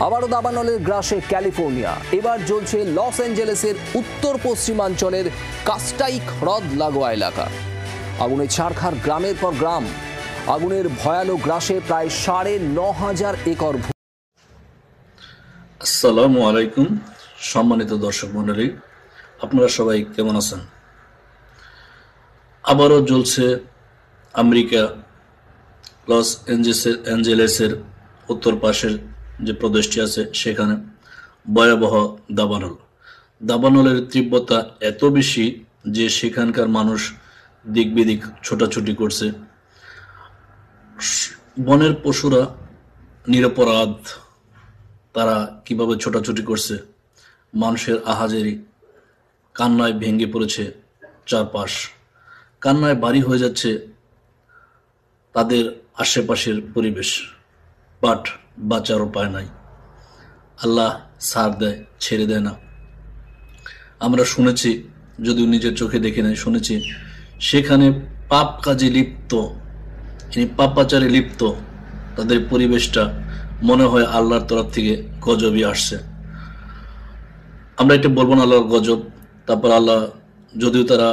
আবারও দাবানলের গ্রাসে ক্যালিফোর্নিয়া। এবার জ্বলছে লস অ্যাঞ্জেলেসের উত্তর পশ্চিমাঞ্চলের কাস্টাইক হ্রদ লাগোয়া এলাকা। আগুনে ছারখার গ্রামের পর গ্রাম। আগুনের ভয়ালো গ্রাসে প্রায় ৯,৫০০ একর ভূমি। আসসালামু আলাইকুম সম্মানিত দর্শক মণ্ডলী, আপনারা সবাই কেমন আছেন? আবারও জ্বলছে আমেরিকা লস অ্যাঞ্জেলেসের উত্তর পাশের যে প্রদেশটি আছে সেখানে ভয়াবহ দাবানলের তীব্রতা এত বেশি যে সেখানকার মানুষ দিক বিদিক ছোটাছুটি করছে। বনের পশুরা নিরপরাধ, তারা কিভাবে ছোটাছুটি করছে। মানুষের আহাজারি, কান্নায় ভেঙে পড়েছে চারপাশ, কান্নায় বাড়ি হয়ে যাচ্ছে তাদের আশেপাশের পরিবেশ। বাট বাঁচার উপায় নাই, আল্লাহ ছাড় দেয়, ছেড়ে দেয় না। আমরা শুনেছি, যদিও নিজের চোখে দেখে নাই, শুনেছি সেখানে পাপ কাজে লিপ্ত, পাপাচারে লিপ্ত তাদের পরিবেশটা মনে হয় আল্লাহর তরফ থেকে গজবই আসছে। আমরা এটা বলবো না আল্লাহর গজব, তারপর আল্লাহ যদিও তারা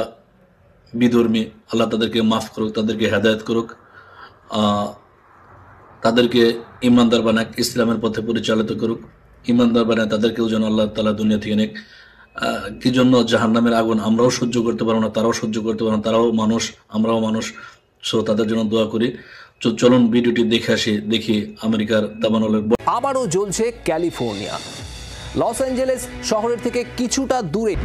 বিধর্মী, আল্লাহ তাদেরকে মাফ করুক, তাদেরকে হেদায়েত করুক, তাদেরকে ইমানদার বানাক, ইসলামের পথে পরিচালিত করুক, ইমানদার বানায় তাদেরকেও যেন আল্লাহ তাআলা দুনিয়া থেকে নেক। কি জন্য জাহান্নামের আগুন আমরাও সহ্য করতে পারবো না, তারাও সহ্য করতে পারবো না, তারাও মানুষ, আমরাও মানুষ। সো তাদের জন্য দোয়া করি। চলুন ভিডিওটি দেখে আসি, দেখি আমেরিকার দাবানলের। আবারও জ্বলছে ক্যালিফোর্নিয়া। লস অ্যাঞ্জেলেস শহরের থেকে কিছুটা দূরে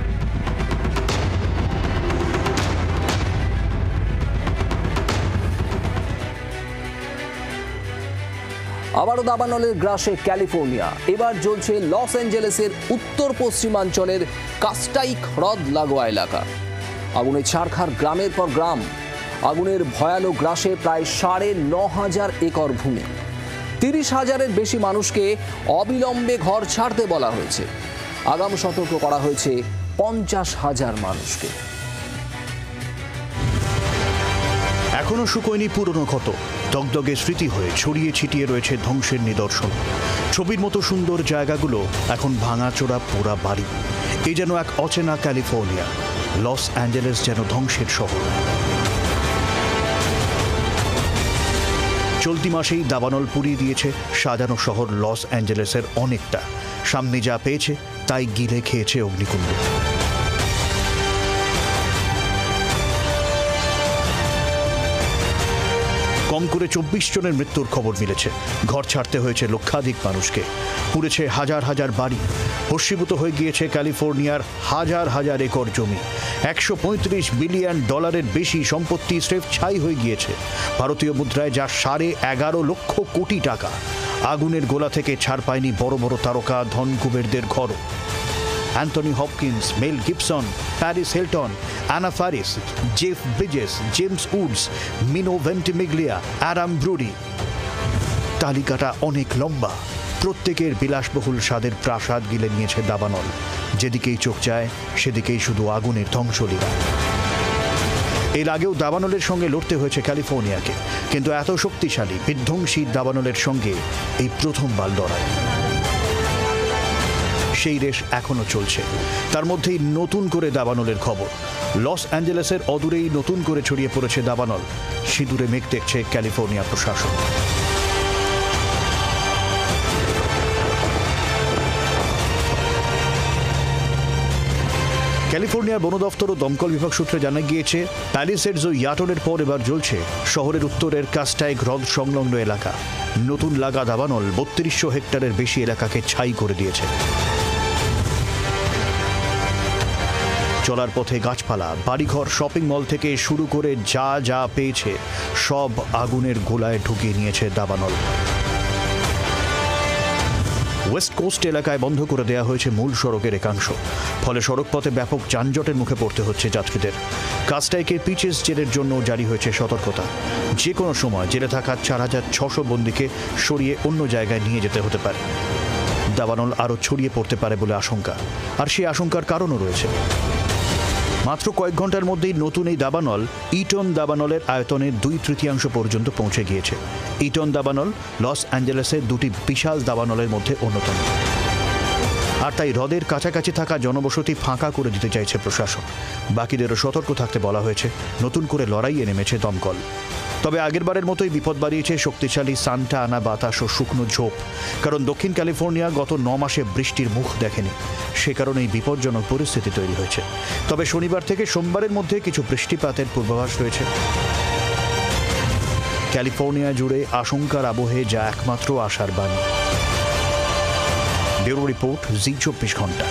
আবারও দাবানলের গ্রাসে ক্যালিফোর্নিয়া। এবার জ্বলছে লস অ্যাঞ্জেলেসের উত্তর পশ্চিমাঞ্চলের কাস্টাইক হ্রদ লাগোয়া এলাকা। আগুনে ছারখার গ্রামের পর গ্রাম। আগুনের ভয়ালো গ্রাসে প্রায় ৯,৫০০ একর ভূমি। ৩০,০০০-এর বেশি মানুষকে অবিলম্বে ঘর ছাড়তে বলা হয়েছে। আগাম সতর্ক করা হয়েছে ৫০,০০০ মানুষকে। এখনো শুকোয়নি পুরনো ক্ষত, দগদগে স্মৃতি হয়ে ছড়িয়ে ছিটিয়ে রয়েছে ধ্বংসের নিদর্শন। ছবির মতো সুন্দর জায়গাগুলো এখন ভাঙাচোরা পোড়া বাড়ি। এই যেন এক অচেনা ক্যালিফোর্নিয়া। লস অ্যাঞ্জেলেস যেন ধ্বংসের শহর। চলতি মাসেই দাবানল পুড়িয়ে দিয়েছে সাজানো শহর লস অ্যাঞ্জেলেসের অনেকটা। সামনে যা পেয়েছে তাই গিলে খেয়েছে অগ্নিকুণ্ড। কম করে ২৪ জনের মৃত্যুর খবর মিলেছে। ঘর ছাড়তে হয়েছে লক্ষাধিক মানুষকে। পুড়েছে হাজার হাজার বাড়ি। ভস্মীভূত হয়ে গিয়েছে ক্যালিফোর্নিয়ার হাজার হাজার একর জমি। $১৩৫ বিলিয়ন বেশি সম্পত্তি স্রেফ ছাই হয়ে গিয়েছে। ভারতীয় মুদ্রায় যা ১১.৫ লক্ষ কোটি টাকা। আগুনের গোলা থেকে ছাড় পায়নি বড় বড় তারকা ধনকুবেরদের ঘরও। Anthony Hopkins, Mel Gibson, Paris Hilton, Anna Faris, Jeff Bridges, James Woods, Milo Ventimiglia, Adam Brody. তালিকাটা অনেক লম্বা। প্রত্যেকের বিলাসবহুল স্বাদের প্রাসাদ গিলে নিয়েছে দাবানল। যেদিকেই চোখ যায় সেদিকেই শুধু আগুনের ধ্বংসলীলা। এর আগেও দাবানলের সঙ্গে লড়তে হয়েছে ক্যালিফোর্নিয়াকে, কিন্তু এত শক্তিশালী বিধ্বংসী দাবানলের সঙ্গে এই প্রথমবার লড়াই। সেই রেশ এখনো চলছে। তার মধ্যেই নতুন করে দাবানলের খবর। লস অ্যাঞ্জেলেসের অদূরেই নতুন করে ছড়িয়ে পড়েছে দাবানল। সিঁদুরে মেঘ দেখছে ক্যালিফোর্নিয়া প্রশাসন। ক্যালিফোর্নিয়ার বন দফতর ও দমকল বিভাগ সূত্রে জানা গিয়েছে, প্যালিসেডস ও ইয়াটনের পর এবার জ্বলছে শহরের উত্তরের কাস্টাইক হ্রদ সংলগ্ন এলাকা। নতুন লাগা দাবানল ৩২০০ হেক্টরের বেশি এলাকাকে ছাই করে দিয়েছে। চলার পথে গাছপালা, বাড়িঘর, শপিং মল থেকে শুরু করে যা যা পেয়েছে সব আগুনের গোলায় ঢুকিয়ে নিয়েছে দাবানল। ওয়েস্ট কোস্ট এলাকায় বন্ধ করে দেওয়া হয়েছে মূল সড়কের একাংশ। ফলে সড়কপথে ব্যাপক যানজটের মুখে পড়তে হচ্ছে যাত্রীদের। কাস্টাইকের পিচেস জেলের জন্য জারি হয়েছে সতর্কতা। যে কোনো সময় জেলে থাকা ৪,৬০০ বন্দীকে সরিয়ে অন্য জায়গায় নিয়ে যেতে হতে পারে। দাবানল আরও ছড়িয়ে পড়তে পারে বলে আশঙ্কা, আর সেই আশঙ্কার কারণও রয়েছে। মাত্র কয়েক ঘন্টার মধ্যেই নতুন এই দাবানল ইটন দাবানলের আয়তনের 2/3 পর্যন্ত পৌঁছে গিয়েছে। ইটন দাবানল লস অ্যাঞ্জেলেসের দুটি বিশাল দাবানলের মধ্যে অন্যতম। আর তাই হ্রদের কাছাকাছি থাকা জনবসতি ফাঁকা করে দিতে চাইছে প্রশাসন। বাকিদেরও সতর্ক থাকতে বলা হয়েছে। নতুন করে লড়াইয়ে নেমেছে দমকল। তবে আগেরবারের মতোই বিপদ বাড়িয়েছে শক্তিশালী সান্টা আনা বাতাস ও শুকনো ঝোপ। কারণ দক্ষিণ ক্যালিফোর্নিয়া গত 9 মাসে বৃষ্টির মুখ দেখেনি। সে কারণেই বিপজ্জনক পরিস্থিতি তৈরি হয়েছে। তবে শনিবার থেকে সোমবারের মধ্যে কিছু বৃষ্টিপাতের পূর্বাভাস রয়েছে। ক্যালিফোর্নিয়া জুড়ে আশঙ্কার আবহে যা একমাত্র আশার বাণী। ব্যুরো রিপোর্ট জি 24 ঘন্টা।